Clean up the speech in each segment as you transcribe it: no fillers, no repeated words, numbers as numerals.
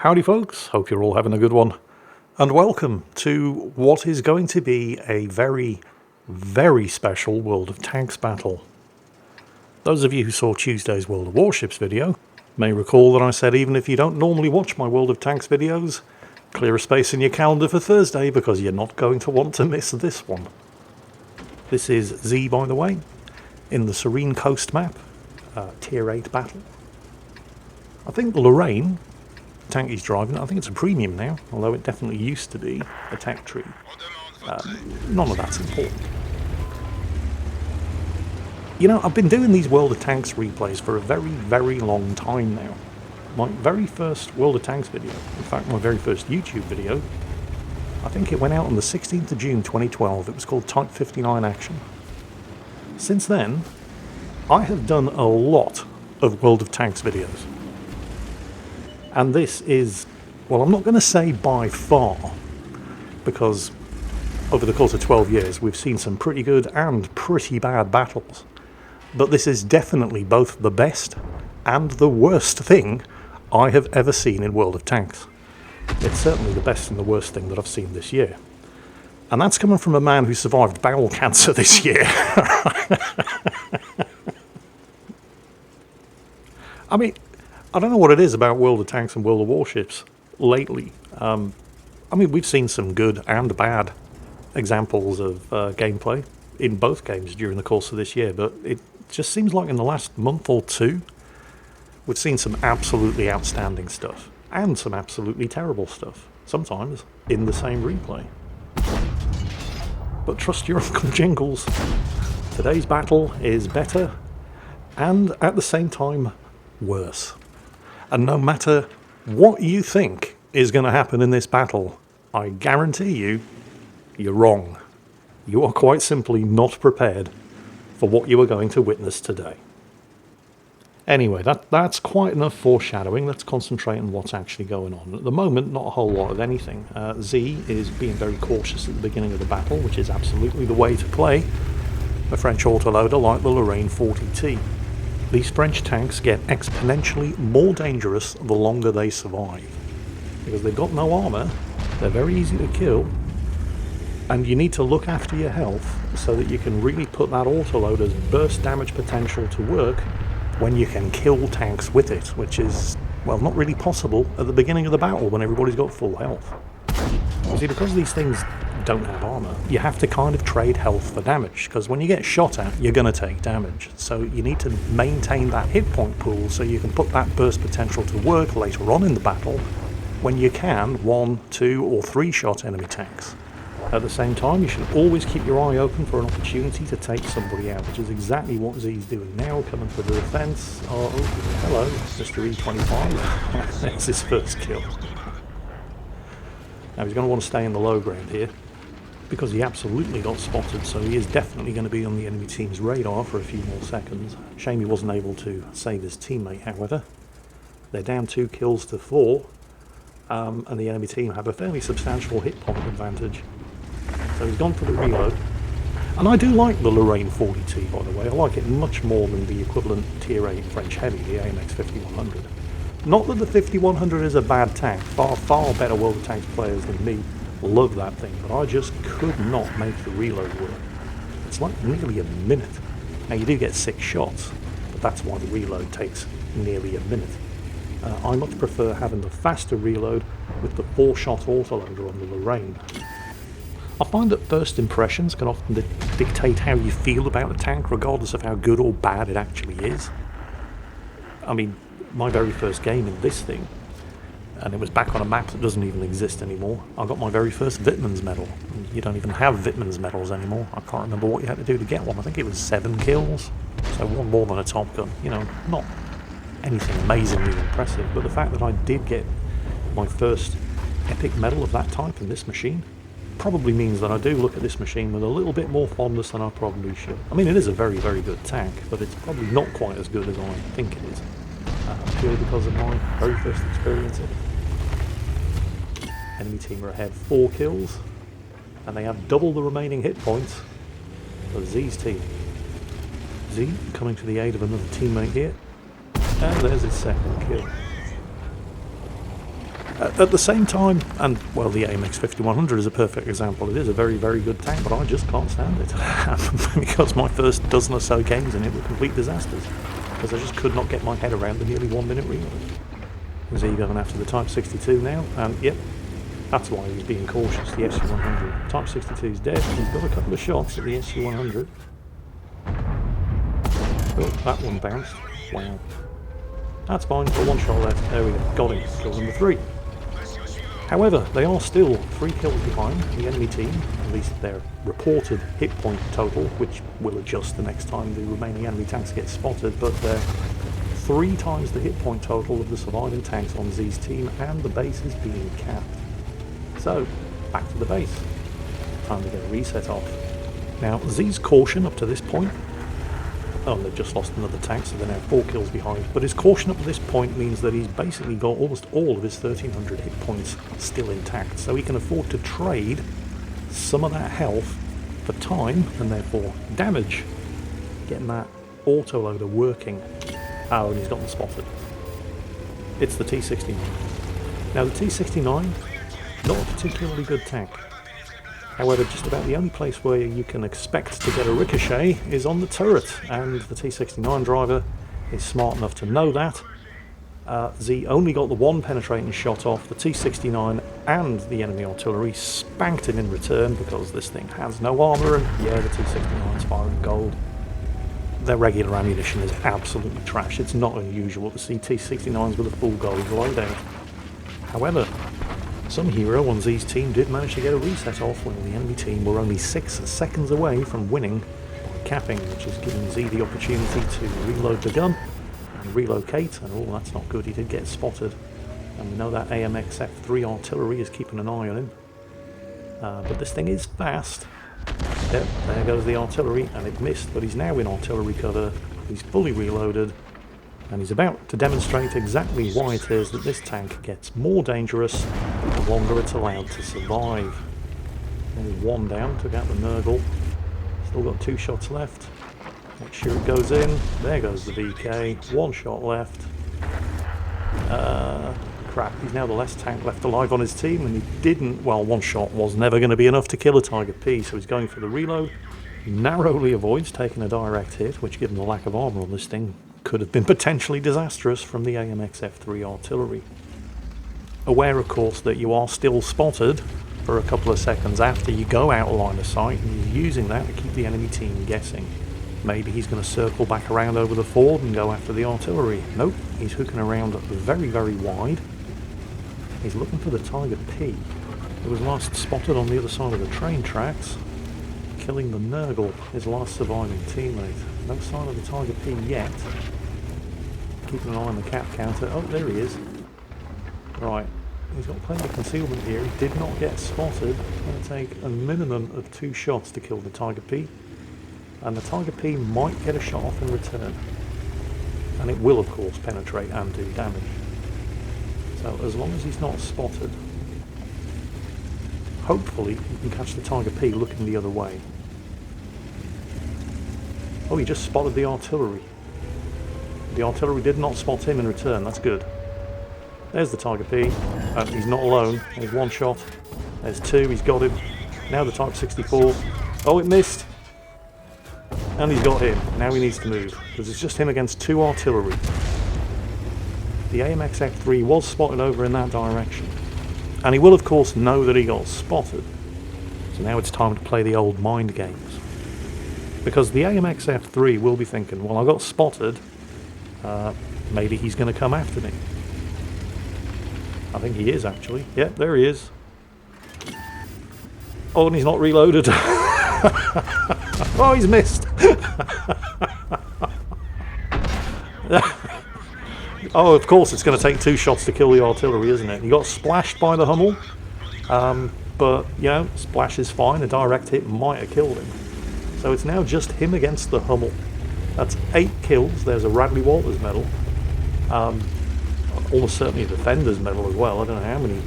Howdy folks, hope you're all having a good one, and welcome to what is going to be a very, very special World of Tanks battle. Those of you who saw Tuesday's World of Warships video may recall that I said even if you don't normally watch my World of Tanks videos, clear a space in your calendar for Thursday because you're not going to want to miss this one. This is Z, by the way, in the Serene Coast map, Tier 8 battle. I think the Lorraine tank he's driving, I think it's a premium now, although it definitely used to be a tech tree. None of that's important. You know, I've been doing these World of Tanks replays for a very, very long time now. My very first World of Tanks video, in fact my very first YouTube video, I think it went out on the 16th of June 2012. It was called Type 59 Action. Since then, I have done a lot of World of Tanks videos. And this is, well, I'm not going to say by far, because over the course of 12 years we've seen some pretty good and pretty bad battles. But this is definitely both the best and the worst thing I have ever seen in World of Tanks. It's certainly the best and the worst thing that I've seen this year. And that's coming from a man who survived bowel cancer this year. I mean, I don't know what it is about World of Tanks and World of Warships lately. I mean, we've seen some good and bad examples of gameplay in both games during the course of this year, but it just seems like in the last month or two, we've seen some absolutely outstanding stuff and some absolutely terrible stuff, sometimes in the same replay. But trust your Uncle Jingles, today's battle is better and at the same time worse. And no matter what you think is going to happen in this battle, I guarantee you, you're wrong. You are quite simply not prepared for what you are going to witness today. Anyway, that's quite enough foreshadowing. Let's concentrate on what's actually going on. At the moment, not a whole lot of anything. Z is being very cautious at the beginning of the battle, which is absolutely the way to play a French autoloader like the Lorraine 40T. These French tanks get exponentially more dangerous the longer they survive. Because they've got no armour, they're very easy to kill, and you need to look after your health so that you can really put that autoloader's burst damage potential to work when you can kill tanks with it, which is, well, not really possible at the beginning of the battle when everybody's got full health. You see, because these things don't have armour, you have to kind of trade health for damage, because when you get shot at, you're going to take damage. So you need to maintain that hit point pool so you can put that burst potential to work later on in the battle when you can 1, 2 or 3 shot enemy tanks. At the same time, you should always keep your eye open for an opportunity to take somebody out, which is exactly what Z's doing now, coming for the defence. Oh, hello, Mr. E25. That's his first kill. Now he's going to want to stay in the low ground here, because he absolutely got spotted, so he is definitely going to be on the enemy team's radar for a few more seconds. Shame he wasn't able to save his teammate, however. They're down 2 kills to 4, and the enemy team have a fairly substantial hit point advantage. So he's gone for the reload. And I do like the Lorraine 40T, by the way. I like it much more than the equivalent Tier 8 French Heavy, the AMX 5100. Not that the 5100 is a bad tank. Far better World of Tanks players than me love that thing, but I just could not make the reload work. It's like nearly a minute. Now you do get 6 shots, but that's why the reload takes nearly a minute. I much prefer having the faster reload with the 4-shot autoloader on the Lorraine. I find that first impressions can often dictate how you feel about a tank, regardless of how good or bad it actually is. I mean, my very first game in this thing, and it was back on a map that doesn't even exist anymore, I got my very first Wittmann's medal. You don't even have Wittmann's medals anymore. I can't remember what you had to do to get one. I think it was 7 kills, so 1 more than a Top Gun. You know, not anything amazingly impressive, but the fact that I did get my first epic medal of that type in this machine probably means that I do look at this machine with a little bit more fondness than I probably should. I mean, it is a very, very good tank, but it's probably not quite as good as I think it is, purely because of my very first experience in it. Enemy team are ahead 4 kills, and they have double the remaining hit points of Z's team. Z coming to the aid of another teammate here, and there's his second kill. At the same time, and well, the AMX 5100 is a perfect example. It is a very, very good tank, but I just can't stand it because my first dozen or so games in it were complete disasters because I just could not get my head around the nearly 1 minute reload. Is he going after the Type 62 now? And yep, that's why he's being cautious. The SU-100. Type 62 is dead. He's got a couple of shots at the SU-100. Oh, that one bounced. Wow. That's fine, got one shot left. There we go, got him. Kill number 3. However, they are still 3 kills behind the enemy team, at least their reported hit point total, which will adjust the next time the remaining enemy tanks get spotted, but they're 3 times the hit point total of the surviving tanks on Z's team, and the base is being capped. So, back to the base. Time to get a reset off. Now, Z's caution up to this point, oh, they've just lost another tank, so they're now 4 kills behind. But his caution up to this point means that he's basically got almost all of his 1300 hit points still intact. So he can afford to trade some of that health for time, and therefore damage. Getting that autoloader working. Oh, and he's gotten spotted. It's the T69. Now the T69, not a particularly good tank. However, just about the only place where you can expect to get a ricochet is on the turret, and the T69 driver is smart enough to know that. Z only got the 1 penetrating shot off. The T69 and the enemy artillery spanked him in return because this thing has no armour, and yeah, the T69's firing gold. Their regular ammunition is absolutely trash. It's not unusual to see T69s with a full gold loadout. However, some hero on Z's team did manage to get a reset off when the enemy team were only 6 seconds away from winning by capping, which has given Z the opportunity to reload the gun and relocate, and oh, that's not good, he did get spotted. And we know that AMX F3 artillery is keeping an eye on him. But this thing is fast. Yep, there goes the artillery, and it missed, but he's now in artillery cover, he's fully reloaded, and he's about to demonstrate exactly why it is that this tank gets more dangerous the longer it's allowed to survive. Only 1 down, took out the Nurgle. Still got 2 shots left. Make sure it goes in. There goes the VK. 1 shot left. Crap, he's now the last tank left alive on his team, and he didn't, well, 1 shot was never going to be enough to kill a Tiger P, so he's going for the reload. He narrowly avoids taking a direct hit, which, given the lack of armour on this thing, could have been potentially disastrous from the AMX F3 artillery. Aware, of course, that you are still spotted for a couple of seconds after you go out of line of sight, and he's using that to keep the enemy team guessing. Maybe he's going to circle back around over the ford and go after the artillery. Nope, he's hooking around very, very wide. He's looking for the Tiger P. It was last spotted on the other side of the train tracks, killing the Nurgle, his last surviving teammate. No sign of the Tiger P yet. Keeping an eye on the cap counter. Oh, there he is. Right, he's got plenty of concealment here. He did not get spotted. It's going to take a minimum of 2 shots to kill the Tiger P. And the Tiger P might get a shot off in return. And it will, of course, penetrate and do damage. So as long as he's not spotted, hopefully you can catch the Tiger P looking the other way. Oh, he just spotted the artillery. The artillery did not spot him in return, that's good. There's the Tiger P, and he's not alone. There's 1 shot, there's 2, he's got him. Now the Type 64. Oh, it missed! And he's got him. Now he needs to move, because it's just him against 2 artillery. The AMX F3 was spotted over in that direction. And he will, of course, know that he got spotted. So now it's time to play the old mind games. Because the AMX F3 will be thinking, well, I got spotted, maybe he's going to come after me. I think he is, actually. Yep, there he is. Oh, and he's not reloaded. Oh, he's missed. Oh, of course, it's going to take 2 shots to kill the artillery, isn't it? He got splashed by the Hummel, but, you know, splash is fine. A direct hit might have killed him. So it's now just him against the Hummel. That's 8 kills. There's a Radley Walters medal. Almost certainly a Defender's medal as well. I don't know how many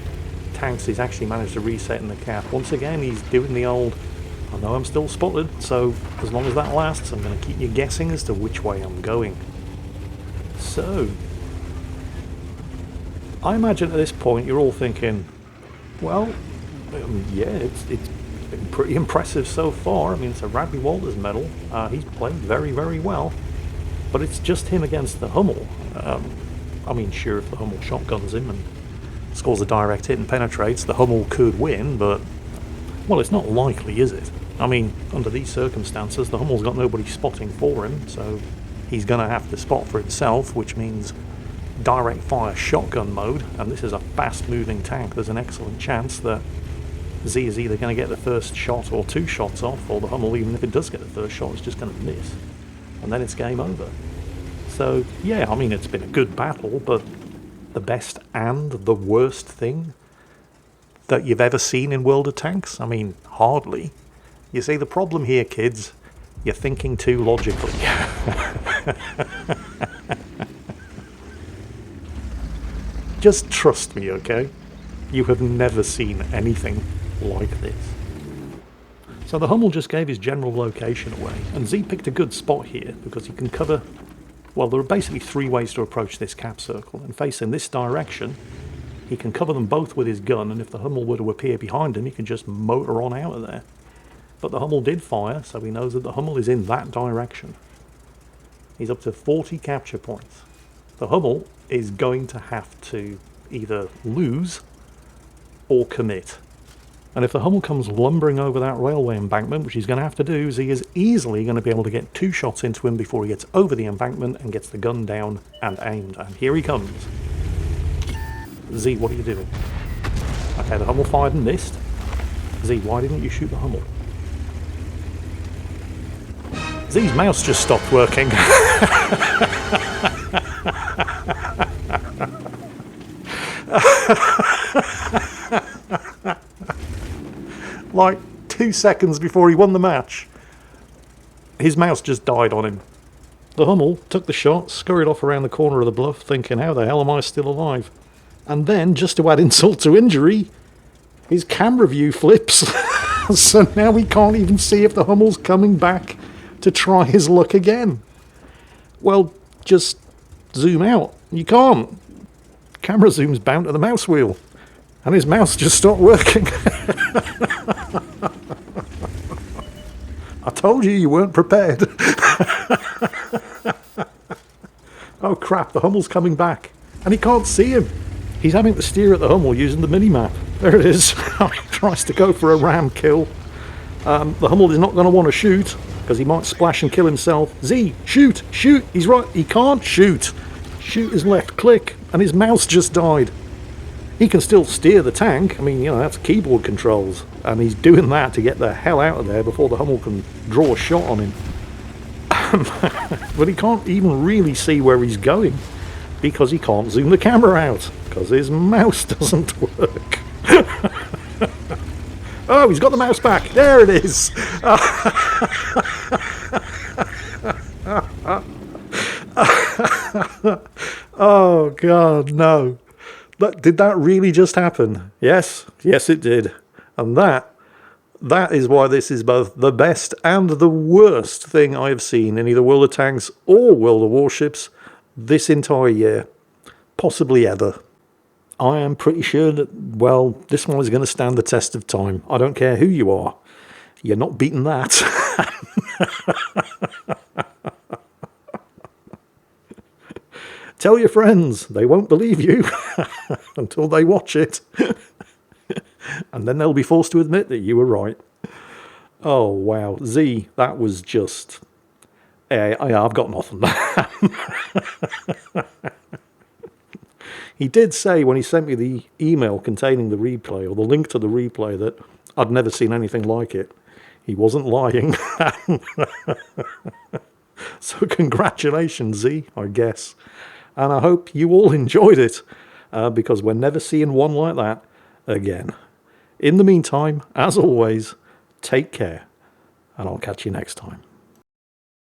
tanks he's actually managed to reset in the cap. Once again, he's doing the old, I know I'm still spotted, so as long as that lasts, I'm going to keep you guessing as to which way I'm going. So, I imagine at this point you're all thinking, well, yeah, it's been pretty impressive so far. I mean, it's a Radley Walters medal. He's played very, very well. But it's just him against the Hummel. I mean, sure, if the Hummel shotguns him and scores a direct hit and penetrates, the Hummel could win, but, well, it's not likely, is it? I mean, under these circumstances, the Hummel's got nobody spotting for him, so he's going to have to spot for himself, which means direct fire shotgun mode, and this is a fast-moving tank. There's an excellent chance that Z is either going to get the first shot or 2 shots off, or the Hummel, even if it does get the first shot, is just going to miss. And then it's game over. So, yeah, I mean, it's been a good battle, but the best and the worst thing that you've ever seen in World of Tanks? I mean, hardly. You see, the problem here, kids, you're thinking too logically. Just trust me, okay? You have never seen anything like this. So the Hummel just gave his general location away, and Z picked a good spot here because he can cover, well, there are basically 3 ways to approach this cap circle, and facing this direction, he can cover them both with his gun, and if the Hummel were to appear behind him, he can just motor on out of there. But the Hummel did fire, so he knows that the Hummel is in that direction. He's up to 40 capture points. The Hummel is going to have to either lose or commit. And if the Hummel comes lumbering over that railway embankment, which he's going to have to do, he is easily going to be able to get 2 shots into him before he gets over the embankment and gets the gun down and aimed. And here he comes. Z, what are you doing? Okay, the Hummel fired and missed. Z, why didn't you shoot the Hummel? Z's mouse just stopped working. Like 2 seconds before he won the match, his mouse just died on him. The Hummel took the shot, scurried off around the corner of the bluff, thinking, how the hell am I still alive? And then, just to add insult to injury, his camera view flips. So now we can't even see if the Hummel's coming back to try his luck again. Well, just zoom out. You can't. Camera zoom's bound to the mouse wheel. And his mouse just stopped working. I told you weren't prepared. Oh crap, the Hummel's coming back. And he can't see him. He's having to steer at the Hummel using the mini-map. There it is. He tries to go for a ram kill. The Hummel is not going to want to shoot, because he might splash and kill himself. Z, shoot, shoot. He's right. He can't shoot. Shoot his left click, and his mouse just died. He can still steer the tank. I mean, you know, that's keyboard controls. And he's doing that to get the hell out of there before the Hummel can draw a shot on him. But he can't even really see where he's going, because he can't zoom the camera out, because his mouse doesn't work. Oh, he's got the mouse back. There it is. Oh, God, no. Did that really just happen? Yes. Yes, it did. And that is why this is both the best and the worst thing I have seen in either World of Tanks or World of Warships this entire year. Possibly ever. I am pretty sure that, well, this one is going to stand the test of time. I don't care who you are. You're not beating that. Tell your friends. They won't believe you until they watch it. And then they'll be forced to admit that you were right. Oh, wow. Z, that was just... I've got nothing. He did say when he sent me the email containing the replay, or the link to the replay, that I'd never seen anything like it. He wasn't lying. So congratulations, Z, I guess. And I hope you all enjoyed it, because we're never seeing one like that again. In the meantime, as always, take care, and I'll catch you next time.